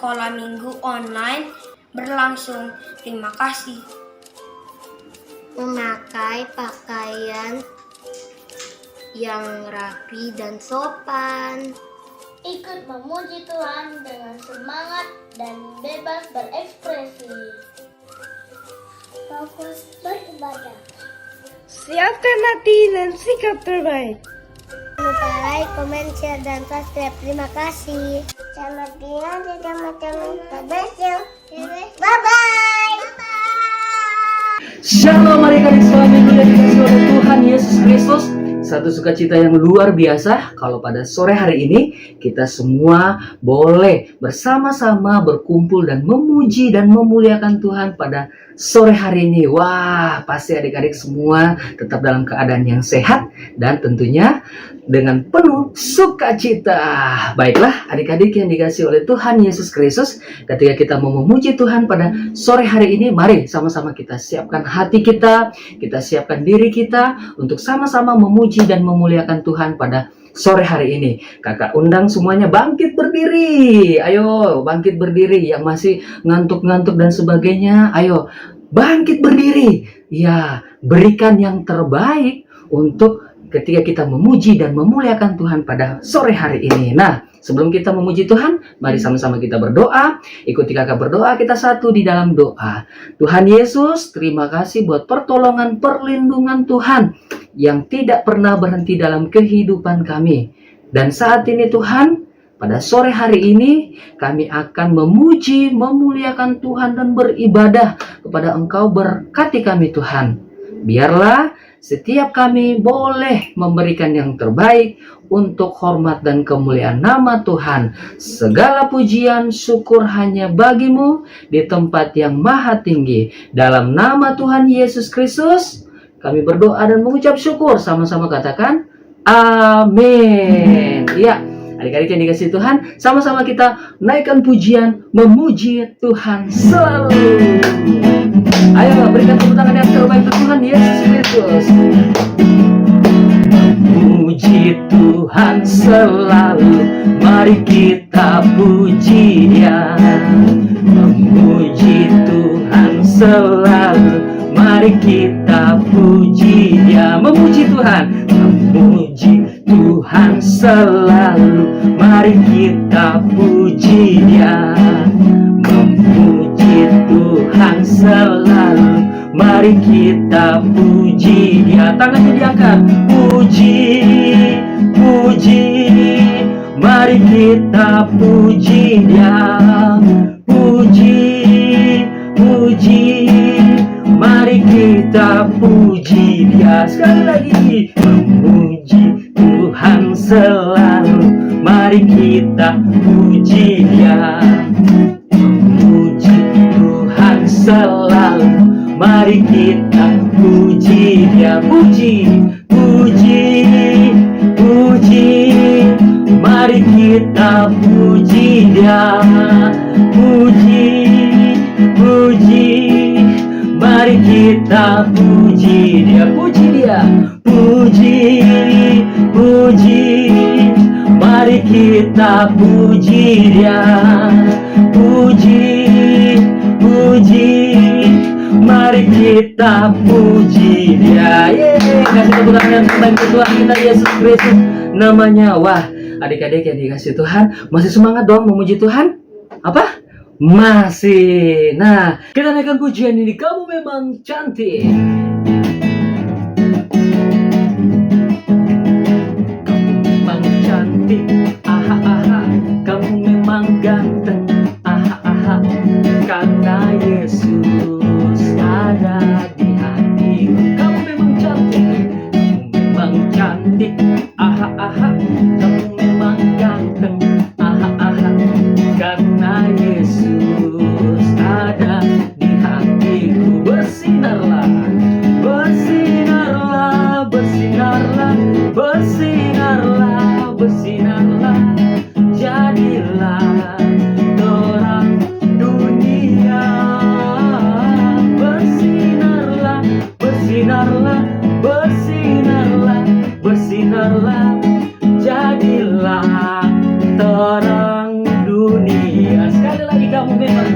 sekolah minggu online berlangsung. Terima kasih. Memakai pakaian yang rapi dan sopan. Ikut memuji Tuhan dengan semangat dan bebas berekspresi. Fokus beribadah. Siapkan hati dan sikap terbaik. Jangan lupa like, komen, share, dan subscribe. Terima kasih. Selamat tinggal di teman-teman. Bye-bye. Shalom adik-adik sekolah minggu yang dikasihi oleh Tuhan Yesus Kristus. Satu sukacita yang luar biasa kalau pada sore hari ini kita semua boleh bersama-sama berkumpul dan memuji dan memuliakan Tuhan pada sore hari ini. Wah, pasti adik-adik semua tetap dalam keadaan yang sehat dan tentunya dengan penuh sukacita. Baiklah adik-adik yang dikasihi oleh Tuhan Yesus Kristus, ketika kita mau memuji Tuhan pada sore hari ini, mari sama-sama kita siapkan hati kita siapkan diri kita untuk sama-sama memuji dan memuliakan Tuhan pada sore hari ini. Kakak undang semuanya bangkit berdiri. Ayo bangkit berdiri. Yang masih ngantuk-ngantuk dan sebagainya, ayo bangkit berdiri. Ya, berikan yang terbaik untuk ketika kita memuji dan memuliakan Tuhan pada sore hari ini. Nah, sebelum kita memuji Tuhan, mari sama-sama kita berdoa. Ikuti kakak berdoa, kita satu di dalam doa. Tuhan Yesus, terima kasih buat pertolongan, perlindungan Tuhan yang tidak pernah berhenti dalam kehidupan kami. Dan saat ini Tuhan, pada sore hari ini, kami akan memuji, memuliakan Tuhan dan beribadah kepada Engkau. Berkati kami Tuhan. Biarlah setiap kami boleh memberikan yang terbaik untuk hormat dan kemuliaan nama Tuhan. Segala pujian, syukur hanya bagimu di tempat yang maha tinggi. Dalam nama Tuhan Yesus Kristus, kami berdoa dan mengucap syukur. Sama-sama katakan, amin. Ya, adik-adik yang dikasihi Tuhan, sama-sama kita naikkan pujian, memuji Tuhan selalu. Ayo berikan tepuk tangan yang terbaik untuk Tuhan Yesus Kristus. Puji Tuhan selalu, mari kita puji Dia. Memuji Tuhan selalu, mari kita puji Dia. Memuji Tuhan, memuji Tuhan selalu, mari kita puji Dia. Memuji Tuhan selalu, mari kita puji Dia. Tangannya diangkat. Puji, puji, mari kita puji Dia. Puji, puji, mari kita puji Dia. Sekali lagi. Memuji Tuhan selalu, mari kita puji Dia. Memuji Tuhan selalu, mari kita puji Dia. Puji, puji, puji, mari kita puji Dia. Puji, puji, mari kita puji Dia. Puji Dia. Puji, puji, mari kita puji Dia. Puji, puji, mari kita puji Dia. Yeay, kasih tepuk tangan yang terbaik untuk Tuhan kita Yesus Kristus namanya. Wah, adik-adik yang dikasih Tuhan, masih semangat dong memuji Tuhan? Apa? Masih. Nah, kita naikkan pujian ini. Kamu memang cantik. Kamu memang cantik. Aha, aha. Kamu memang ganteng. Aha, aha. Karena Yesus ada di hatiku. Kamu memang cantik. Kamu memang cantik. Aha, aha. Kamu memang ganteng. Aha, aha. Karena Yesus ada di hatiku. Bersinarlah, bersinarlah, bersinarlah, bersinarlah, bersinarlah. Jadilah terang dunia.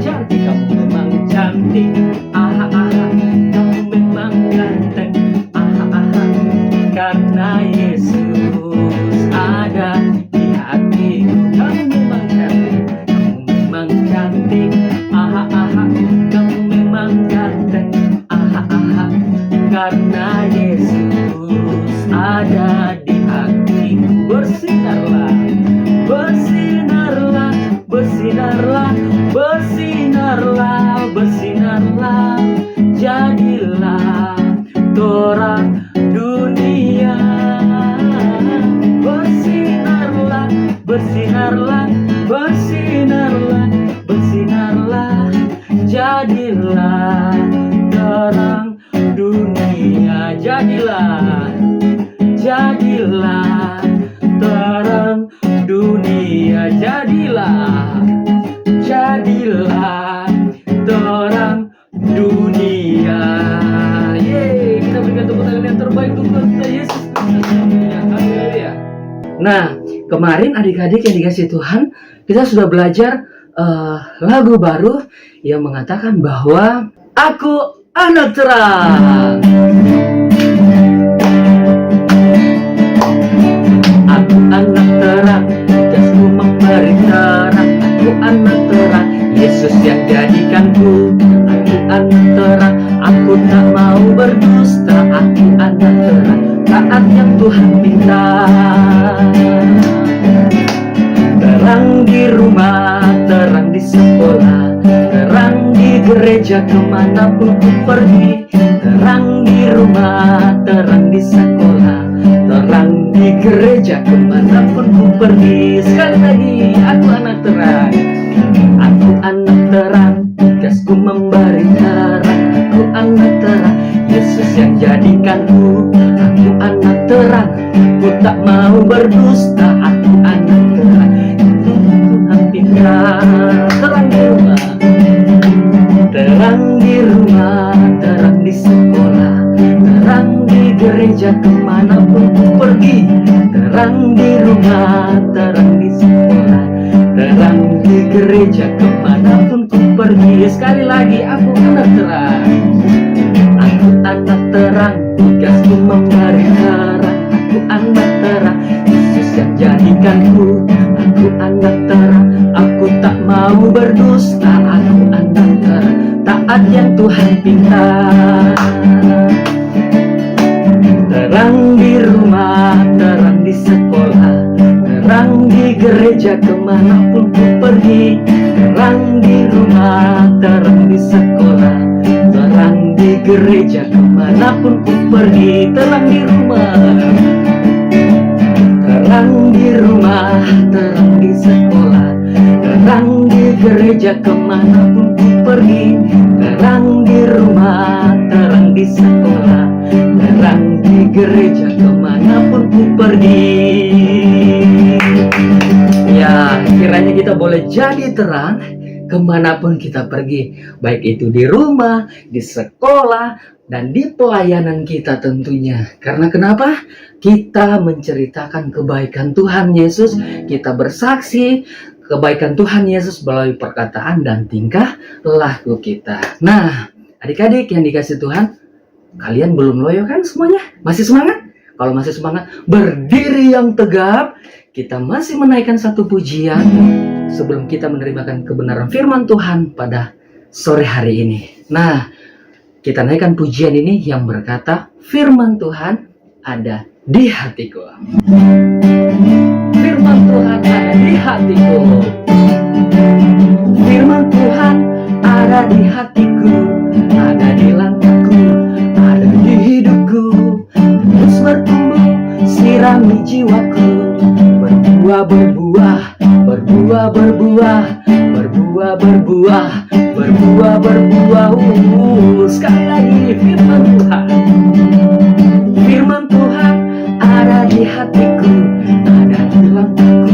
cantik, kamu memang cantik. Aha aha, kamu memang ganteng. Aha aha, karena Yesus ada di hatiku. Kamu memang cantik, kamu memang cantik. Aha aha, kamu memang ganteng. Aha aha, karena Yesus ada di hatiku. Bersinarlah, bersinarlah, bersinarlah, bersinarlah, bersinarlah, jadilah terang dunia. Bersinarlah, bersinarlah, bersinarlah, bersinarlah, jadilah terang dunia. Jadilah, jadilah terang dunia. Jadilah, jadilah terang dunia. Yeay, kita berikan tepuk tangan yang terbaik untuk kita Yesus. Haleluya. Nah, kemarin adik-adik yang dikasih Tuhan, kita sudah belajar lagu baru yang mengatakan bahwa aku anak terang. Aku anak terang, tugasku memberi terang. Aku anak terang, Yesus yang jadikanku. Aku anak terang, aku tak mau berdusta. Aku anak terang, taat yang Tuhan minta. Terang di rumah, terang di sekolah, terang di gereja kemanapun ku pergi. Terang di rumah, terang di sekolah, terang di gereja kemanapun ku pergi. Sekali lagi, aku anak terang. Aku anak terang, tugasku memberi terang. Aku anak terang, Yesus yang jadikanku. Aku anak terang, aku tak mau berdusta. Aku anak terang, itu Tuhan pintar. Terang di rumah, terang di rumah, terang di sekolah, terang di gereja kemanapun ku pergi. Terang di rumah, terang di sekolah, terang di gereja kemanapun ku pergi. Sekali lagi, aku anak terang. Aku anak terang, tugasku memberi terang. Aku anak terang, Yesus yang jadikanku. Aku anak terang, aku tak mau berdusta. Aku anak terang, taat yang Tuhan pinta. Terang di rumah, terang di sekolah, terang di gereja kemanapun ku pergi. Terang di rumah, terang di sekolah, terang di gereja kemanapun ku pergi. Terang di rumah, terang di rumah, terang di sekolah, terang di gereja kemanapun ku pergi. Terang di rumah, terang di sekolah, terang di gereja kemanapun ku pergi. Ya, kiranya kita boleh jadi terang kemanapun kita pergi, baik itu di rumah, di sekolah, dan di pelayanan kita tentunya. Karena kenapa? Kita menceritakan kebaikan Tuhan Yesus, kita bersaksi kebaikan Tuhan Yesus melalui perkataan dan tingkah laku kita. Nah, adik-adik yang dikasih Tuhan, kalian belum loyo kan semuanya? Masih semangat? Kalau masih semangat, berdiri yang tegap. Kita masih menaikkan satu pujian sebelum kita menerima kebenaran firman Tuhan pada sore hari ini. Nah, kita naikkan pujian ini yang berkata, firman Tuhan ada di hatiku. Firman Tuhan ada di hatiku. Firman Tuhan ada di hatiku, ada di langkahku, ada di hidupku. Terus bertumbuh, sirami jiwaku. Berbuah, berbuah, berbuah, berbuah, berbuah, berbuah, berbuah, berbuah. Sekali lagi, firman Tuhan. Firman Tuhan ada di hatiku, ada di langkahku,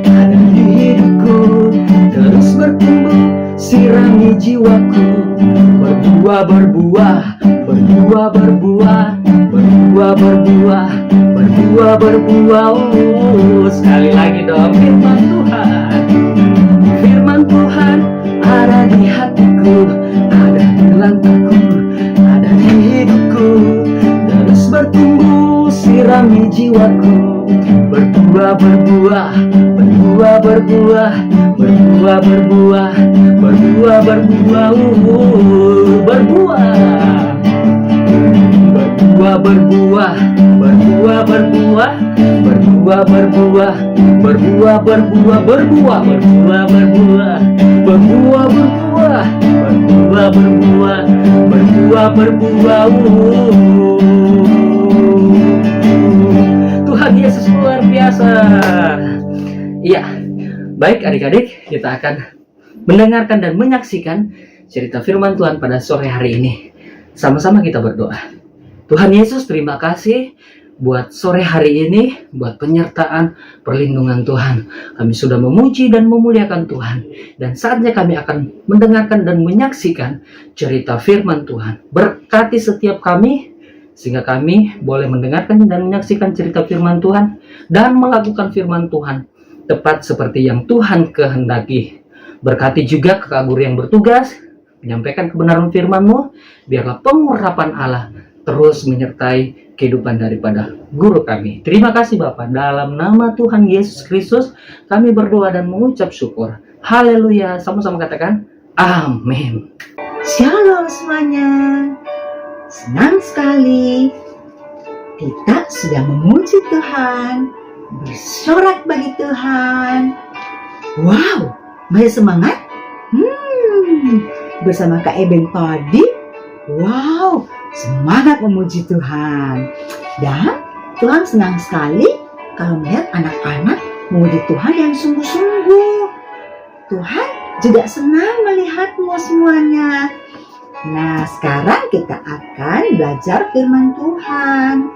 ada di hidupku. Terus bertumbuh, sirami jiwaku. Berbuah, berbuah, berbuah, berbuah, berbuah, berbuah, berbuah, berbuah. Sekali lagi dong, firman Tuhan. Firman Tuhan ada di hatiku, ada di langkahku, ada di hidupku. Terus bertumbuh, sirami jiwaku. Berbuah, berbuah, berbuah, berbuah, berbuah, berbuah, berbuah, berbuah, berbuah. Berbuah, berbuah, berbuah, berbuah, berbuah, berbuah, berbuah, berbuah, berbuah, berbuah, berbuah, berbuah, berbuah, berbuah, berbuah, berbuah, berbuah. Tuhan Yesus luar biasa. Iya, baik adik-adik, kita akan mendengarkan dan menyaksikan cerita firman Tuhan pada sore hari ini. Sama-sama kita berdoa. Tuhan Yesus, terima kasih buat sore hari ini, buat penyertaan, perlindungan Tuhan. Kami sudah memuji dan memuliakan Tuhan. Dan saatnya kami akan mendengarkan dan menyaksikan cerita firman Tuhan. Berkati setiap kami, sehingga kami boleh mendengarkan dan menyaksikan cerita firman Tuhan dan melakukan firman Tuhan tepat seperti yang Tuhan kehendaki. Berkati juga kakak guru yang bertugas menyampaikan kebenaran firman-Mu. Biarlah pengurapan Allah terus menyertai kehidupan daripada guru kami. Terima kasih Bapa. Dalam nama Tuhan Yesus Kristus kami berdoa dan mengucap syukur. Haleluya. Sama-sama katakan amin. Shalom semuanya. Senang sekali kita sudah memuji Tuhan, bersorak bagi Tuhan. Wow, masih semangat? Bersama Kak Eben tadi, wow, semangat memuji Tuhan. Dan Tuhan senang sekali kalau melihat anak-anak memuji Tuhan yang sungguh-sungguh. Tuhan juga senang melihatmu semuanya. Nah, sekarang kita akan belajar firman Tuhan.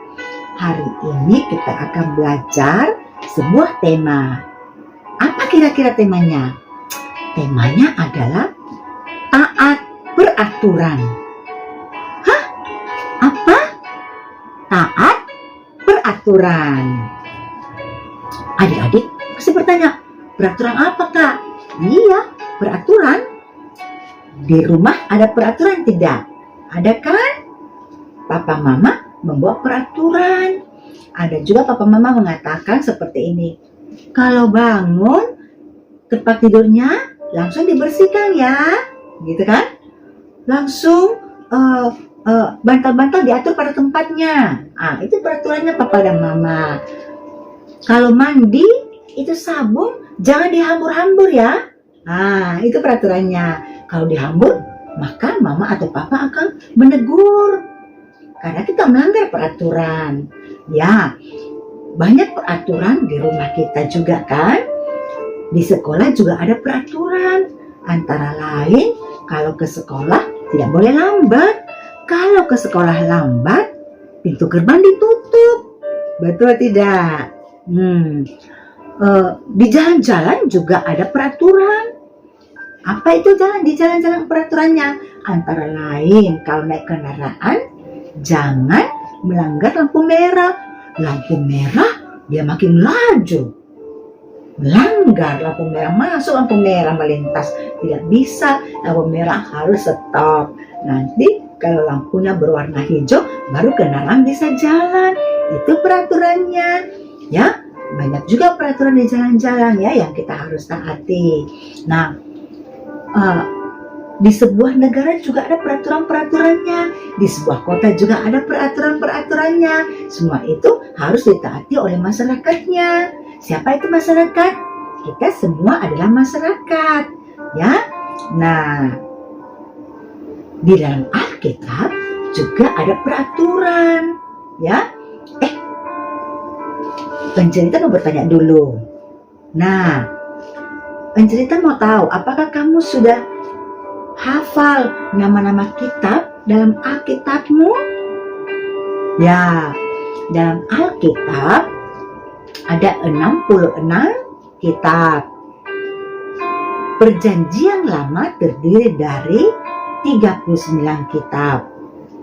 Hari ini kita akan belajar sebuah tema. Apa kira-kira temanya? Temanya adalah taat peraturan. Hah? Apa? Taat peraturan. Adik-adik pasti bertanya, peraturan apa Kak? Iya, peraturan. Di rumah ada peraturan tidak? Ada kan? Papa mama membuat peraturan. Ada juga papa mama mengatakan seperti ini. Kalau bangun, tempat tidurnya langsung dibersihkan ya. Gitu kan? Langsung bantal-bantal diatur pada tempatnya. Itu peraturannya papa dan mama. Kalau mandi, itu sabun jangan dihambur-hambur ya. Itu peraturannya. Kalau dihambur, maka mama atau papa akan menegur karena kita melanggar peraturan. Ya, banyak peraturan di rumah kita juga kan. Di sekolah juga ada peraturan. Antara lain, kalau ke sekolah tidak boleh lambat. Kalau ke sekolah lambat, pintu gerbang ditutup. Betul tidak? Di jalan-jalan juga ada peraturan. Apa itu di jalan-jalan peraturannya? Antara lain, kalau naik kendaraan, jangan melanggar lampu merah. Lampu merah, dia makin laju. Melanggar lampu merah, masuk lampu merah melintas. Tidak bisa, lampu merah harus stop. Nanti kalau lampunya berwarna hijau, baru kendaraan bisa jalan. Itu peraturannya. Ya, banyak juga peraturan di jalan-jalan ya yang kita harus taati. Nah, di sebuah negara juga ada peraturan-peraturannya. Di sebuah kota juga ada peraturan-peraturannya. Semua itu harus ditaati oleh masyarakatnya. Siapa itu masyarakat? Kita semua adalah masyarakat, ya. Nah, di dalam Alkitab juga ada peraturan, ya. Pencerita mau bertanya dulu. Nah, pencerita mau tahu apakah kamu sudah hafal nama-nama kitab dalam Alkitabmu? Ya, dalam Alkitab ada 66 kitab. Perjanjian Lama terdiri dari 39 kitab.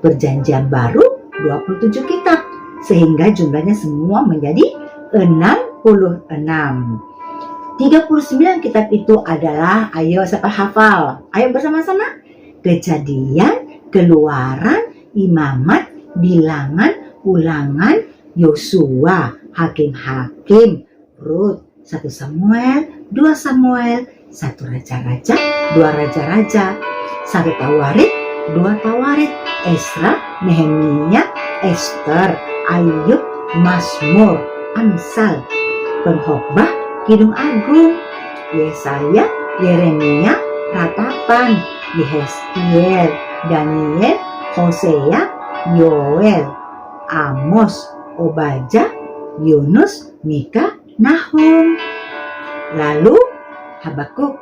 Perjanjian Baru 27 kitab. Sehingga jumlahnya semua menjadi 66. 39 kitab itu adalah, ayo siapa hafal? Ayo bersama-sama. Kejadian, Keluaran, Imamat, Bilangan, Ulangan, Yosua, Hakim-Hakim, Rut, 1 Samuel, 2 Samuel, 1 Raja-Raja, 2 Raja-Raja, 1 Tawarit, 2 Tawarit, Esra, Nehemia, Ester, Ayub, Mazmur, Amsal, Pengkhotbah, Kidung Agung, Yesaya, Yeremia, Ratapan, Yehezkiel, Daniel, Hosea, Yoel, Amos, Obadjah, Yunus, Mika, Nahum. Lalu Habakuk,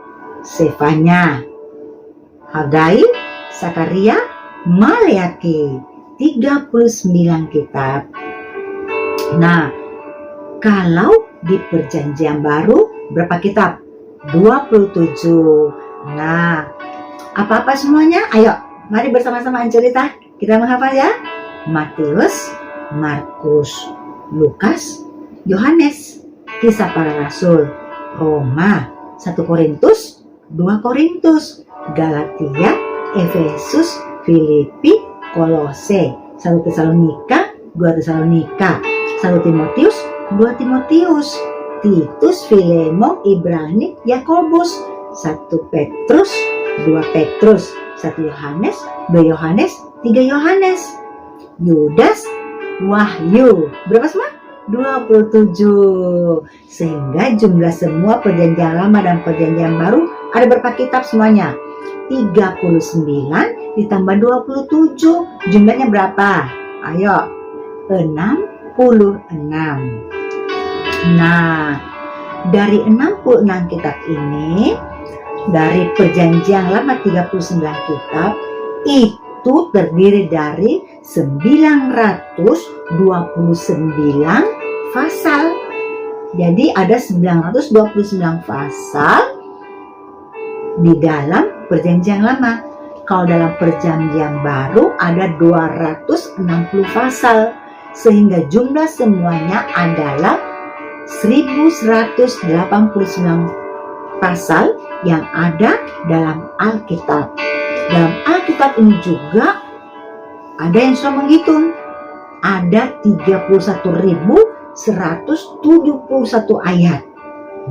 Sefanya, Hagai, Sakaria, Maleaki. 39 kitab. Nah, kalau di Perjanjian Baru berapa kitab? 27. Nah, apa-apa semuanya? Ayo, mari bersama-sama cerita. Kita menghafal ya. Matius, Markus, Lukas, Yohanes, Kisah Para Rasul, Roma, 1 Korintus, 2 Korintus, Galatia, Efesus, Filipi, Kolose, 1 Tesalonika, 2 Tesalonika, 1 Timotius, 2 Timotius, Titus, Filemon, Ibrani, Yakobus, 1 Petrus, 2 Petrus, 1 Yohanes, 2 Yohanes, 3 Yohanes, Yudas, Wahyu. Berapa semua? 27. Sehingga jumlah semua Perjanjian Lama dan Perjanjian Baru ada berapa kitab semuanya? 39 ditambah 27. Jumlahnya berapa? Ayo. 66. Nah, dari 66 kitab ini, dari Perjanjian Lama 39 kitab, itu terdiri dari 929 pasal. Jadi ada 929 pasal di dalam Perjanjian Lama. Kalau dalam Perjanjian Baru ada 260 pasal, sehingga jumlah semuanya adalah 1189 pasal yang ada dalam Alkitab. Dalam Alkitab ini juga ada yang sudah menghitung, ada 31.171 ayat.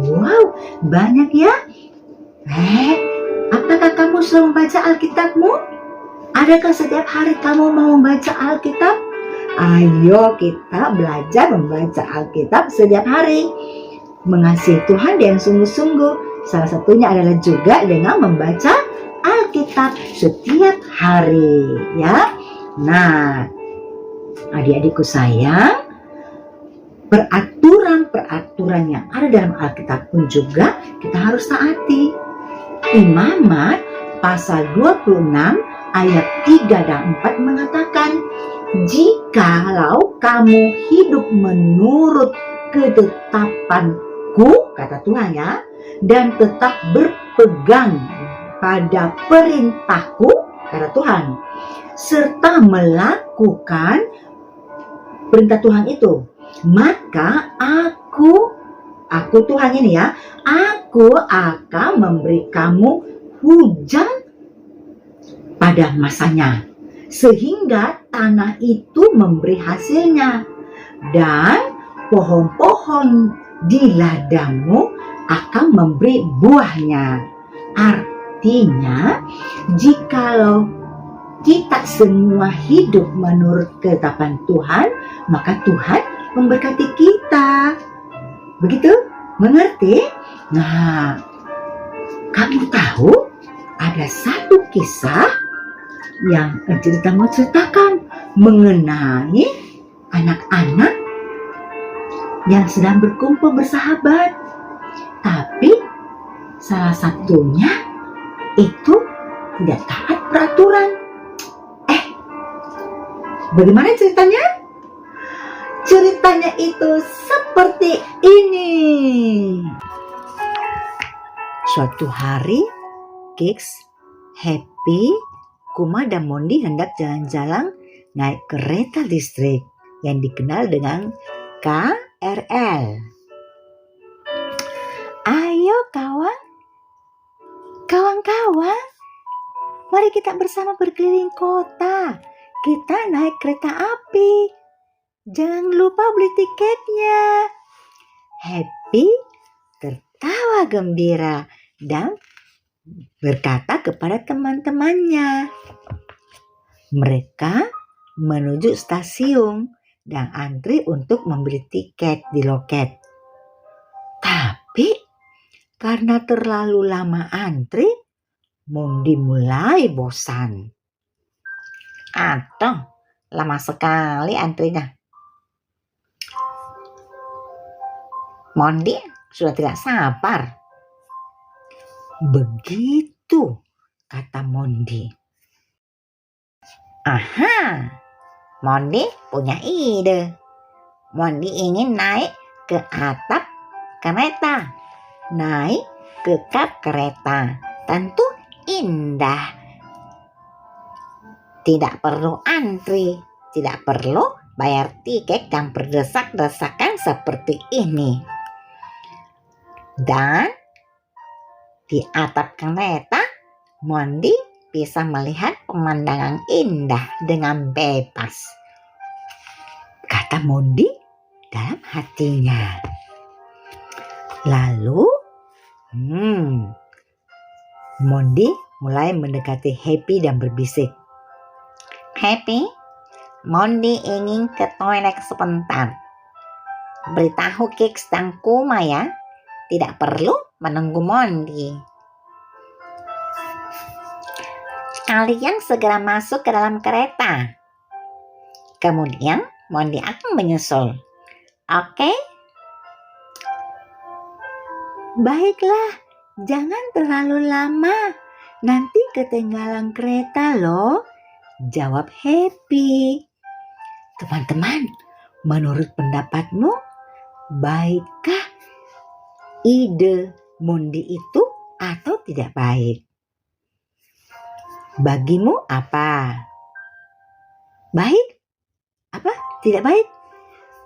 Wow, banyak ya. Apakah kamu selalu membaca Alkitabmu? Adakah setiap hari kamu mau membaca Alkitab? Ayo kita belajar membaca Alkitab setiap hari. Mengasihi Tuhan dengan sungguh-sungguh. Salah satunya adalah juga dengan membaca Alkitab setiap hari, ya. Nah, adik-adikku sayang, peraturan-peraturan yang ada dalam Alkitab pun juga kita harus taati. Imamat pasal 26 ayat 3 dan 4 mengatakan, jikalau kamu hidup menurut ketetapanku, kata Tuhan ya, dan tetap berpegang pada perintahku, kata Tuhan, serta melakukan perintah Tuhan itu, maka aku Tuhan ini ya, aku akan memberi kamu hujan pada masanya, sehingga tanah itu memberi hasilnya, dan pohon-pohon di ladangmu akan memberi buahnya. Artinya, jikalau kita semua hidup menurut ketetapan Tuhan, maka Tuhan memberkati kita. Begitu? Mengerti? Nah, kamu tahu ada satu kisah yang cerita mau ceritakan mengenai anak-anak yang sedang berkumpul bersahabat, tapi salah satunya itu tidak taat peraturan. Bagaimana ceritanya? Ceritanya itu seperti ini. Suatu hari, Kiks, Happy, Kuma dan Mondi hendak jalan-jalan naik kereta listrik yang dikenal dengan KRL. kawan. Kawan-kawan, mari kita bersama berkeliling kota. Kita naik kereta api. Jangan lupa beli tiketnya. Happy tertawa gembira dan berkata kepada teman-temannya. Mereka menuju stasiun dan antri untuk membeli tiket di loket. Tapi karena terlalu lama antri, Mondi mulai bosan. Aduh, lama sekali antrinya. Mondi sudah tidak sabar. Begitu, kata Mondi. Aha, Mondi punya ide. Mondi ingin naik ke atap kereta. Naik ke kap kereta. Tentu indah. Tidak perlu antri. Tidak perlu bayar tiket yang berdesak-desakan seperti ini. Dan di atap kereta, Mondi bisa melihat pemandangan indah dengan bebas. Kata Mondi dalam hatinya. Lalu, Mondi mulai mendekati Happy dan berbisik. Happy, Mondi ingin ke toilet sebentar. Beritahu Kix dan Kuma ya. Tidak perlu menunggu Mondi. Kalian segera masuk ke dalam kereta. Kemudian Mondi akan menyusul. Oke? Baiklah, jangan terlalu lama. Nanti ketinggalan kereta loh. Jawab Happy. Teman-teman, menurut pendapatmu, baikkah ide Mondi itu atau tidak baik? Bagimu apa? Baik? Apa? Tidak baik?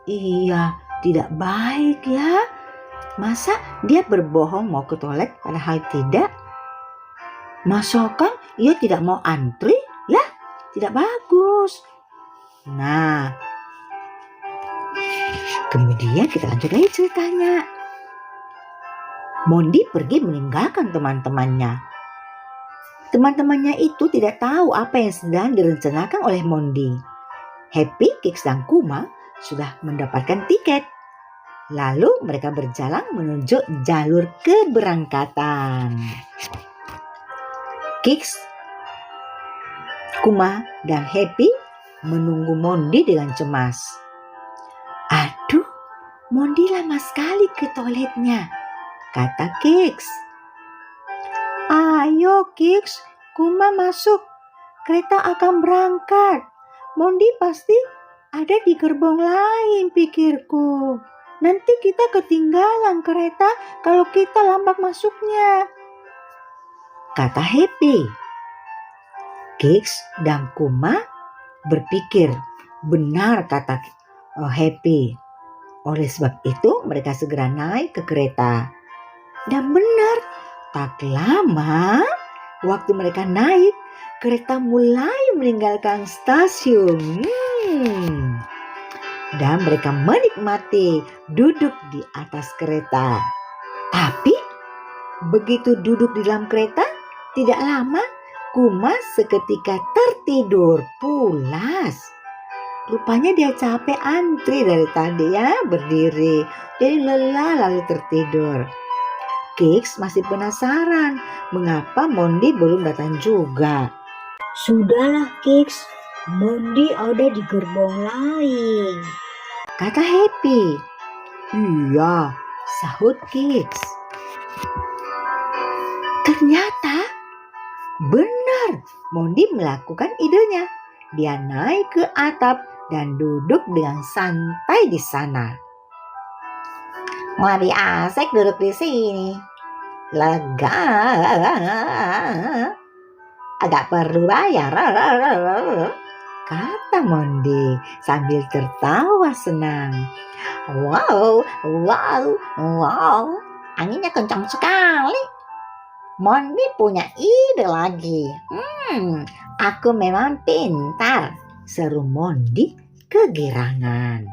Iya, tidak baik ya. Masa dia berbohong mau ke toilet padahal tidak? Masakan ia tidak mau antri? Lah, tidak bagus. Nah, kemudian kita lanjut lagi ceritanya. Mondi pergi meninggalkan teman-temannya. Teman-temannya itu tidak tahu apa yang sedang direncanakan oleh Mondi. Happy, Kix, dan Kuma sudah mendapatkan tiket. Lalu mereka berjalan menuju jalur keberangkatan. Kix, Kuma, dan Happy menunggu Mondi dengan cemas. Aduh, Mondi lama sekali ke toiletnya, kata Kix. Ayo Kix, Kuma masuk. Kereta akan berangkat. Mondi pasti ada di gerbong lain, pikirku. Nanti kita ketinggalan kereta kalau kita lambat masuknya, kata Happy. Kix dan Kuma berpikir, benar kata Happy. Oleh sebab itu mereka segera naik ke kereta. Dan benar, tak lama waktu mereka naik, kereta mulai meninggalkan stasiun. Dan mereka menikmati duduk di atas kereta. Tapi begitu duduk di dalam kereta, tidak lama Kuma seketika tertidur pulas. Rupanya dia capek antri dari tadi ya, berdiri. Jadi lelah lalu tertidur. Kix masih penasaran mengapa Mondi belum datang juga. Sudahlah Kix, Mondi ada di gerbong lain, kata Happy. Iya, sahut Kix. Ternyata benar, Mondi melakukan idenya. Dia naik ke atap dan duduk dengan santai di sana. Lebih asik duduk di sini. Lega. Agak perlu bayar, kata Mondi sambil tertawa senang. Wow. anginnya kencang sekali. Mondi punya ide lagi. Aku memang pintar, seru Mondi kegirangan.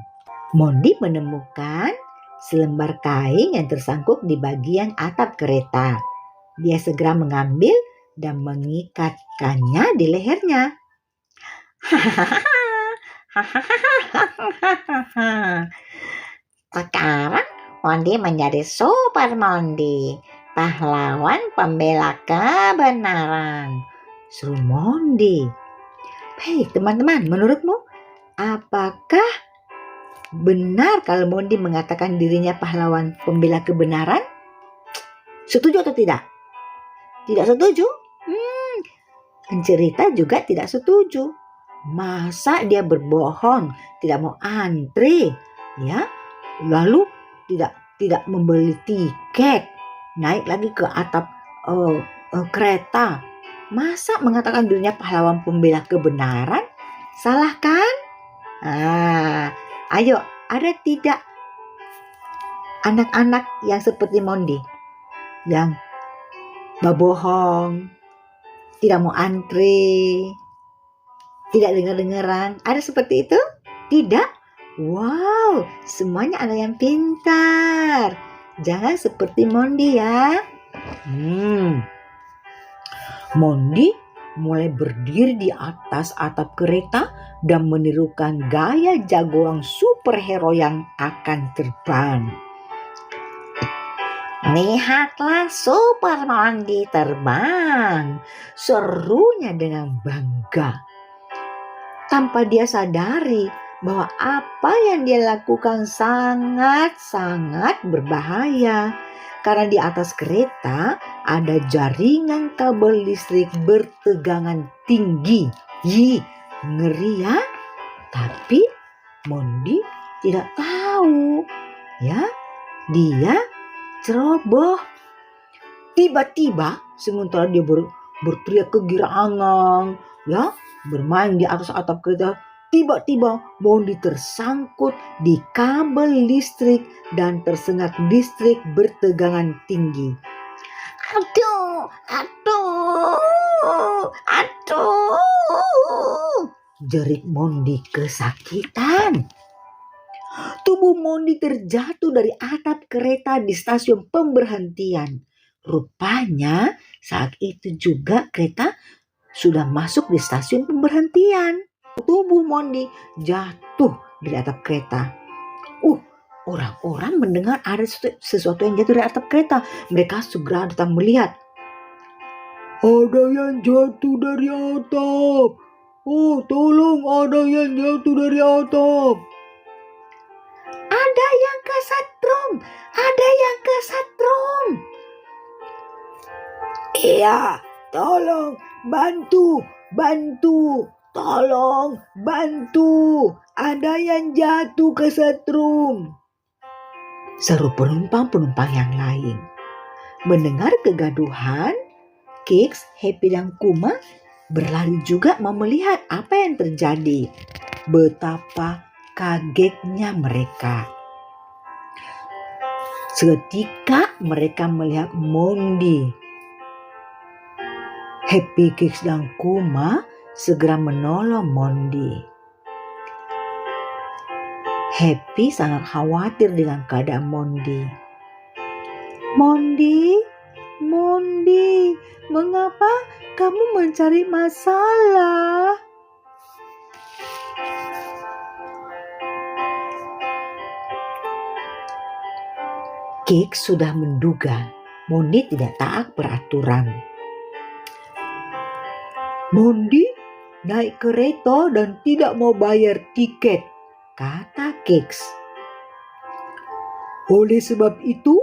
Mondi menemukan selembar kain yang tersangkut di bagian atap kereta. Dia segera mengambil dan mengikatkannya di lehernya. Sekarang Mondi menjadi Super Mondi, pahlawan pembela kebenaran, seru Mondi. Hei teman-teman, menurutmu apakah benar kalau Mondi mengatakan dirinya pahlawan pembela kebenaran? Setuju atau tidak? Tidak setuju? Pencerita juga tidak setuju. Masa dia berbohong, tidak mau antri, ya? Lalu tidak membeli tiket, naik lagi ke atap kereta. Masa mengatakan dirinya pahlawan pembela kebenaran? Salah kan? Ayo, ada tidak anak-anak yang seperti Mondi? Yang berbohong, tidak mau antri, tidak dengar-dengaran. Ada seperti itu? Tidak? Wow, semuanya anak yang pintar. Jangan seperti Mondi ya. Mondi mulai berdiri di atas atap kereta dan menirukan gaya jagoan superhero yang akan terbang. Lihatlah Super Mondi terbang, serunya dengan bangga. Tanpa dia sadari bahwa apa yang dia lakukan sangat-sangat berbahaya. Karena di atas kereta ada jaringan kabel listrik bertegangan tinggi. Ngeri ya? Tapi Mondi tidak tahu. Ya, dia ceroboh. Tiba-tiba sementara dia berteriak kegirangan, ya, bermain di atas atap kereta, tiba-tiba Mondi tersangkut di kabel listrik dan tersengat listrik bertegangan tinggi. Aduh, jerit Mondi kesakitan. Tubuh Mondi terjatuh dari atap kereta di stasiun pemberhentian. Rupanya saat itu juga kereta sudah masuk di stasiun pemberhentian. Tubuh Mondi jatuh dari atap kereta. Orang-orang mendengar ada sesuatu yang jatuh dari atap kereta. Mereka segera datang melihat. Ada yang jatuh dari atap. Oh, tolong, ada yang jatuh dari atap. Ada yang kesetrum. Ada yang kesetrum. Iya, tolong, bantu. Tolong, bantu. Ada yang jatuh ke setrum. Seru penumpang-penumpang yang lain. Mendengar kegaduhan, Kix, Happy, dan Kuma berlari juga mau melihat apa yang terjadi. Betapa kagetnya mereka. Seketika mereka melihat Mondi. Happy, Kix, dan Kuma segera menolong Mondi. Happy sangat khawatir dengan keadaan Mondi. Mondi, mengapa kamu mencari masalah? Kix sudah menduga Mondi tidak taat peraturan. Mondi naik kereta dan tidak mau bayar tiket, kata Kix. Oleh sebab itu,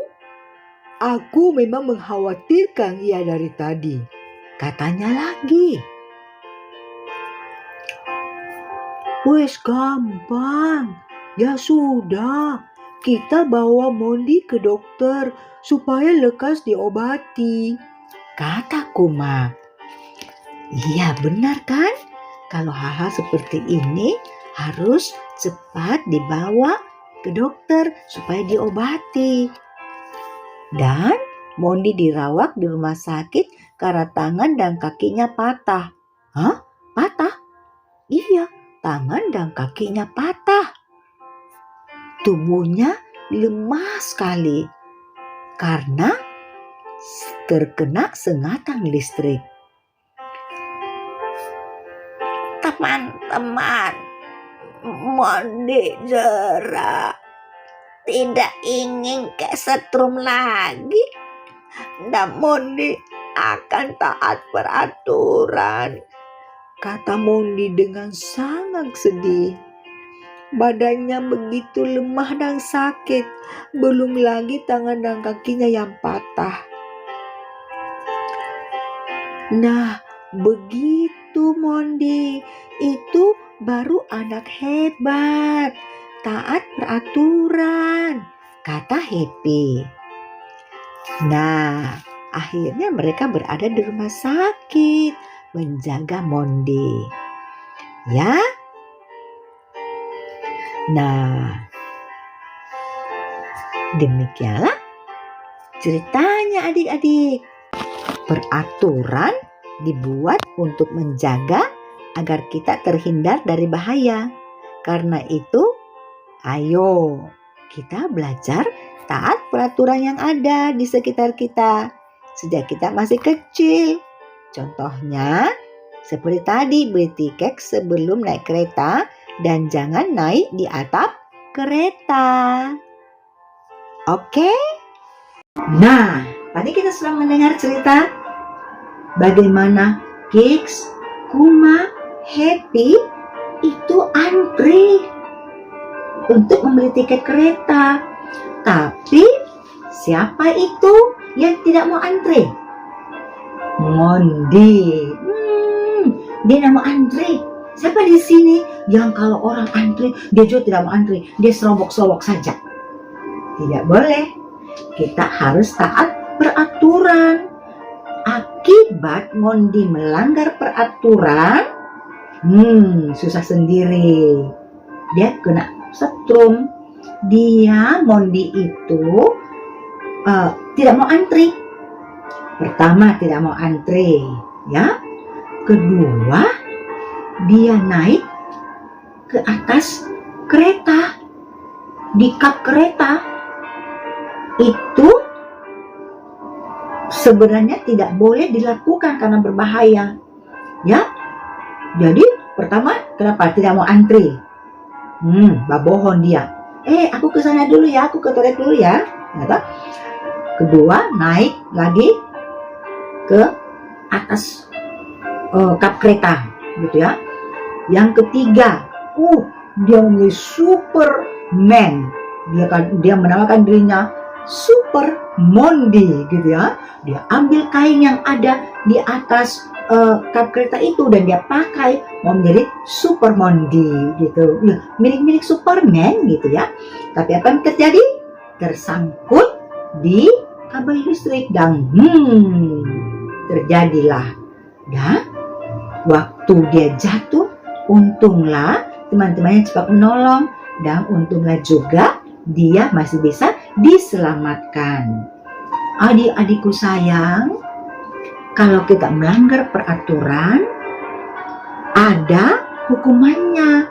aku memang mengkhawatirkan ia dari tadi, katanya lagi. Wes gampang, ya sudah, kita bawa Mondi ke dokter supaya lekas diobati, kata Kuma. Iya benar kan? Kalau hal-hal seperti ini harus cepat dibawa ke dokter supaya diobati. Dan Mondi dirawat di rumah sakit karena tangan dan kakinya patah. Hah? Patah? Iya, tangan dan kakinya patah. Tubuhnya lemah sekali karena terkena sengatan listrik. Teman-teman, Mondi Zara tidak ingin kesetrum lagi. Dan Mondi akan taat peraturan, kata Mondi dengan sangat sedih. Badannya begitu lemah dan sakit, belum lagi tangan dan kakinya yang patah. Nah, begitu Mondi, itu baru anak hebat, taat peraturan, kata Happy. Nah, akhirnya mereka berada di rumah sakit menjaga Mondi. Ya. Nah, demikianlah ceritanya adik-adik. Peraturan dibuat untuk menjaga agar kita terhindar dari bahaya. Karena itu, ayo kita belajar taat peraturan yang ada di sekitar kita sejak kita masih kecil. Contohnya, seperti tadi, beli tiket sebelum naik kereta dan jangan naik di atap kereta. Oke? Nah, tadi kita sudah mendengar cerita bagaimana Kix, Kuma, Happy itu antri untuk membeli tiket kereta. Tapi siapa itu yang tidak mau antri? Mondi. Dia tidak mau antri. Siapa di sini yang kalau orang antri dia juga tidak mau antri? Dia serobok-serobok saja. Tidak boleh. Kita harus taat peraturan. Akibat Mondi melanggar peraturan, susah sendiri. Dia kena setrum. Mondi itu tidak mau antri. Pertama, tidak mau antri, ya. Kedua, dia naik ke atas kereta, di kap kereta. Itu sebenarnya tidak boleh dilakukan karena berbahaya, ya. Jadi pertama, kenapa tidak mau antri? Babohon dia. Aku ke sana dulu ya, aku ke toilet dulu ya. Kedua, naik lagi ke atas kap kereta, gitu ya. Yang ketiga, dia menjadi Superman. Dia menamakan dirinya Super Mondi, gitu ya. Dia ambil kain yang ada di atas kap kereta itu dan dia pakai mau menjadi Super Mondi, gitu. Milik-milik Superman, gitu ya. Tapi apa yang terjadi? Tersangkut di kabel listrik dan terjadilah. Dan waktu dia jatuh, untunglah teman-temannya cepat menolong dan untunglah juga dia masih bisa diselamatkan. Adik-adikku sayang, kalau kita melanggar peraturan, ada hukumannya.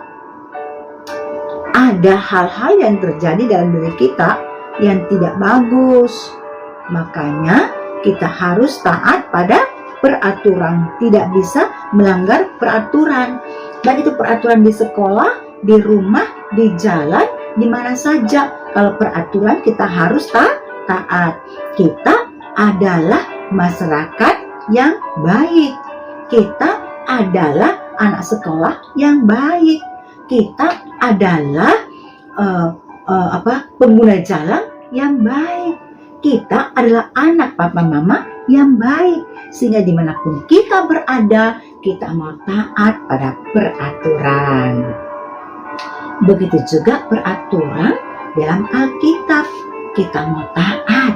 Ada hal-hal yang terjadi dalam diri kita yang tidak bagus. Makanya kita harus taat pada peraturan. Tidak bisa melanggar peraturan. Baik itu peraturan di sekolah, di rumah, di jalan, di mana saja. Kalau peraturan kita harus taat. Kita adalah masyarakat yang baik. Kita adalah anak sekolah yang baik. Kita adalah pengguna jalan yang baik. Kita adalah anak papa mama yang baik. Sehingga dimanapun kita berada, kita mau taat pada peraturan. Begitu juga peraturan dalam Alkitab. Kita mau taat.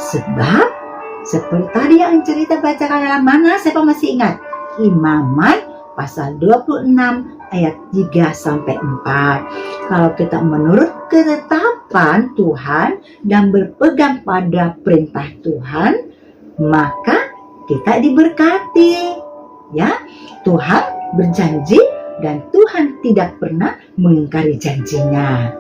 Sebab seperti tadi yang cerita bacakan dalam mana? Siapa masih ingat? Imaman pasal 26 ayat 3-4. Kalau kita menurut ketetapan hadapan Tuhan dan berpegang pada perintah Tuhan, maka kita diberkati. Ya, Tuhan berjanji dan Tuhan tidak pernah mengingkari janjinya.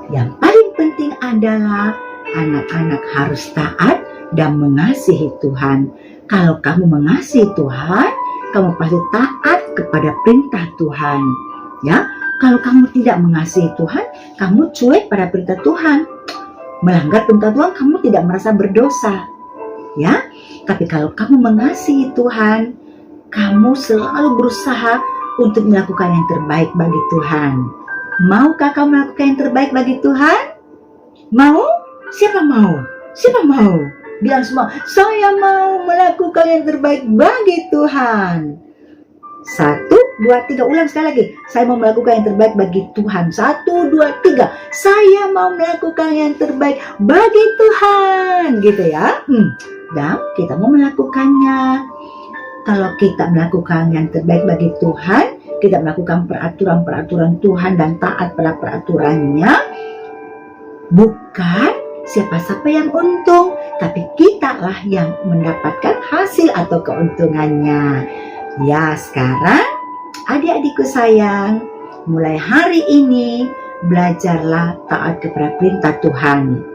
Yang paling penting adalah anak-anak harus taat dan mengasihi Tuhan. Kalau kamu mengasihi Tuhan, kamu pasti taat kepada perintah Tuhan. Ya, kalau kamu tidak mengasihi Tuhan, kamu cuek pada perintah Tuhan. Melanggar perintah Tuhan, kamu tidak merasa berdosa. Ya, tapi kalau kamu mengasihi Tuhan, kamu selalu berusaha untuk melakukan yang terbaik bagi Tuhan. Maukah kamu melakukan yang terbaik bagi Tuhan? Mau? Siapa mau? Siapa mau? Bilang semua, saya mau melakukan yang terbaik bagi Tuhan. 1, 2, 3, ulang sekali lagi. Saya mau melakukan yang terbaik bagi Tuhan. 1, 2, 3. Saya mau melakukan yang terbaik bagi Tuhan. Gitu ya. Dan kita mau melakukannya. Kalau kita melakukan yang terbaik bagi Tuhan, kita melakukan peraturan-peraturan Tuhan dan taat pada peraturannya, bukan siapa-siapa yang untung, tapi kitalah yang mendapatkan hasil atau keuntungannya. Ya, sekarang adik-adikku sayang, mulai hari ini belajarlah taat kepada perintah Tuhan.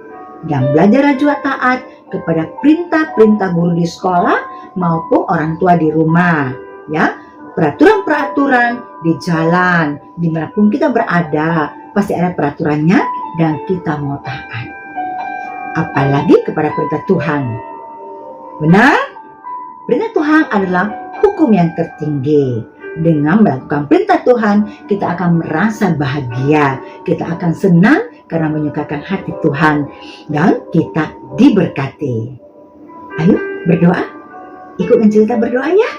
Dan belajarlah juga taat kepada perintah-perintah guru di sekolah maupun orang tua di rumah. Ya, peraturan-peraturan di jalan, dimanapun kita berada, pasti ada peraturannya dan kita mau taat. Apalagi kepada perintah Tuhan. Benar? Perintah Tuhan adalah hukum yang tertinggi. Dengan melakukan perintah Tuhan, kita akan merasa bahagia. Kita akan senang karena menyukakan hati Tuhan. Dan kita diberkati. Ayo berdoa. Ikut mencerita berdoa ya.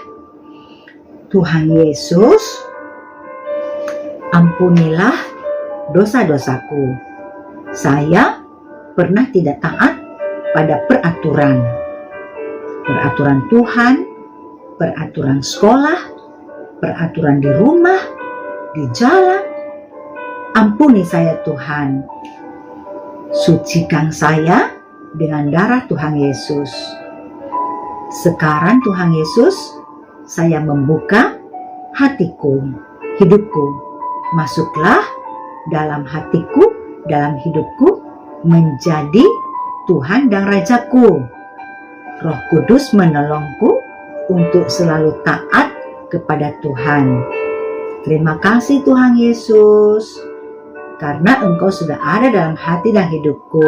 Tuhan Yesus, ampunilah dosa-dosaku. Saya pernah tidak taat pada peraturan Tuhan, peraturan sekolah, peraturan di rumah, di jalan. Ampuni saya Tuhan. Sucikan saya dengan darah Tuhan Yesus. Sekarang Tuhan Yesus, saya membuka hatiku, hidupku. Masuklah dalam hatiku, dalam hidupku, menjadi Tuhan dan Rajaku. Roh Kudus menolongku untuk selalu taat kepada Tuhan. Terima kasih Tuhan Yesus, karena Engkau sudah ada dalam hati dan hidupku,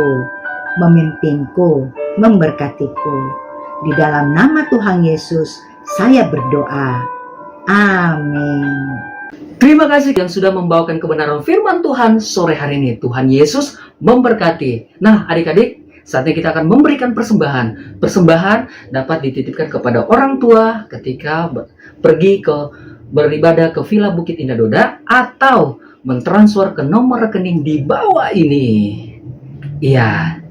memimpinku, memberkatiku. Di dalam nama Tuhan Yesus, saya berdoa. Amin. Terima kasih yang sudah membawakan kebenaran firman Tuhan sore hari ini. Tuhan Yesus memberkati. Nah, adik-adik, saatnya kita akan memberikan persembahan. Persembahan dapat dititipkan kepada orang tua ketika pergi ke beribadah ke Villa Bukit Indah Doda, atau mentransfer ke nomor rekening di bawah ini. Iya.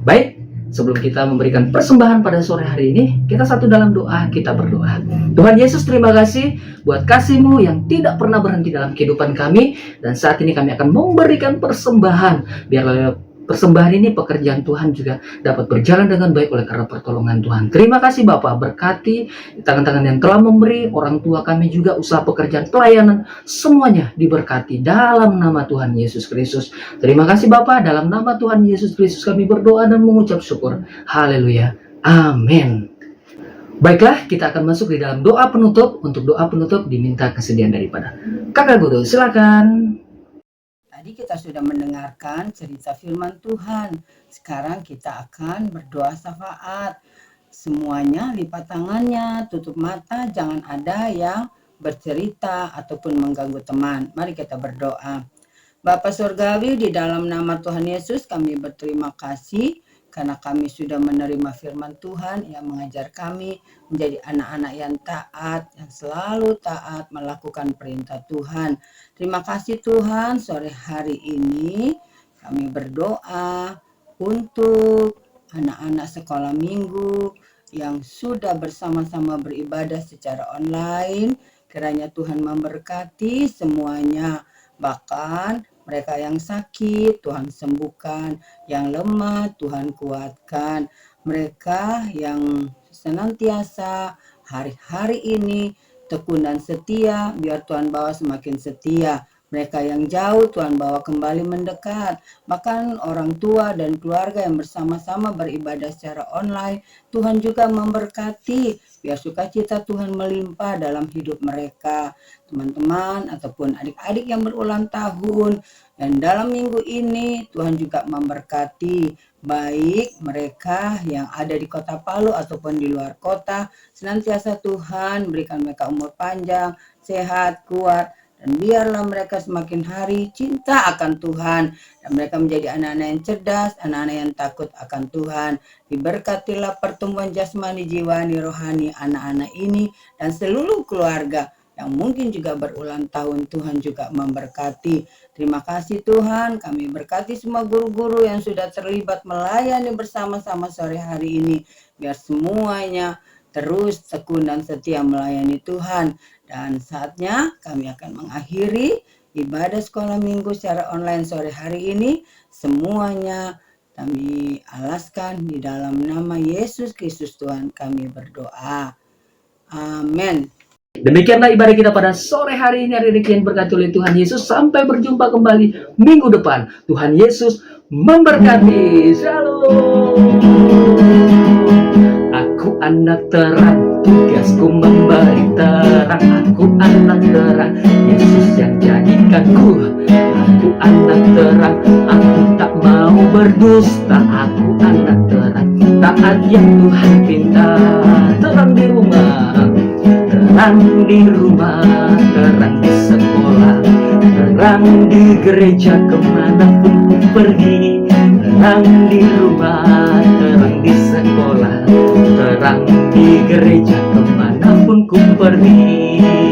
Baik, sebelum kita memberikan persembahan pada sore hari ini, kita satu dalam doa, kita berdoa. Tuhan Yesus, terima kasih buat kasih-Mu yang tidak pernah berhenti dalam kehidupan kami. Dan saat ini kami akan memberikan persembahan. Biarlah persembahan ini, pekerjaan Tuhan juga dapat berjalan dengan baik oleh karena pertolongan Tuhan. Terima kasih Bapak, berkati tangan-tangan yang telah memberi, orang tua kami juga, usaha pekerjaan pelayanan, semuanya diberkati dalam nama Tuhan Yesus Kristus. Terima kasih Bapak, dalam nama Tuhan Yesus Kristus kami berdoa dan mengucap syukur. Haleluya. Amin. Baiklah, kita akan masuk di dalam doa penutup. Untuk doa penutup diminta kesediaan daripada Kakak Guru. Silakan. Tadi kita sudah mendengarkan cerita firman Tuhan. Sekarang kita akan berdoa syafaat. Semuanya lipat tangannya, tutup mata, jangan ada yang bercerita ataupun mengganggu teman. Mari kita berdoa. Bapa Surgawi, di dalam nama Tuhan Yesus kami berterima kasih karena kami sudah menerima firman Tuhan yang mengajar kami menjadi anak-anak yang taat, yang selalu taat melakukan perintah Tuhan. Terima kasih Tuhan, sore hari ini kami berdoa untuk anak-anak sekolah minggu yang sudah bersama-sama beribadah secara online. Kiranya Tuhan memberkati semuanya. Bahkan mereka yang sakit Tuhan sembuhkan, yang lemah Tuhan kuatkan. Mereka yang senantiasa hari-hari ini tekun dan setia, biar Tuhan bawa semakin setia. Mereka yang jauh Tuhan bawa kembali mendekat. Bahkan orang tua dan keluarga yang bersama-sama beribadah secara online, Tuhan juga memberkati, biar sukacita Tuhan melimpah dalam hidup mereka. Teman-teman ataupun adik-adik yang berulang tahun, dan dalam minggu ini Tuhan juga memberkati, baik mereka yang ada di kota Palu ataupun di luar kota. Senantiasa Tuhan berikan mereka umur panjang, sehat, kuat, dan biarlah mereka semakin hari cinta akan Tuhan, dan mereka menjadi anak-anak yang cerdas, anak-anak yang takut akan Tuhan. Diberkatilah pertumbuhan jasmani, jiwani, rohani anak-anak ini dan seluruh keluarga yang mungkin juga berulang tahun. Tuhan juga memberkati. Terima kasih Tuhan, kami berkati semua guru-guru yang sudah terlibat melayani bersama-sama sore hari ini. Biar semuanya terus tekun dan setia melayani Tuhan. Dan saatnya kami akan mengakhiri ibadah sekolah minggu secara online sore hari ini. Semuanya kami alaskan di dalam nama Yesus Kristus Tuhan kami berdoa. Amin. Demikianlah ibadah kita pada sore hari ini. Hari ini yang berkati oleh Tuhan Yesus. Sampai berjumpa kembali minggu depan. Tuhan Yesus memberkati. Shalom. Aku anak terang, tugasku memberi terang. Aku anak terang, Yesus yang jadikanku. Aku anak terang, aku tak mau berdusta. Aku anak terang, taat yang Tuhan pinta. Terang di rumah, terang di rumah, terang di sekolah, terang di gereja kemanapun ku pergi. Terang di rumah, terang di sekolah, terang di gereja kemanapun ku pergi.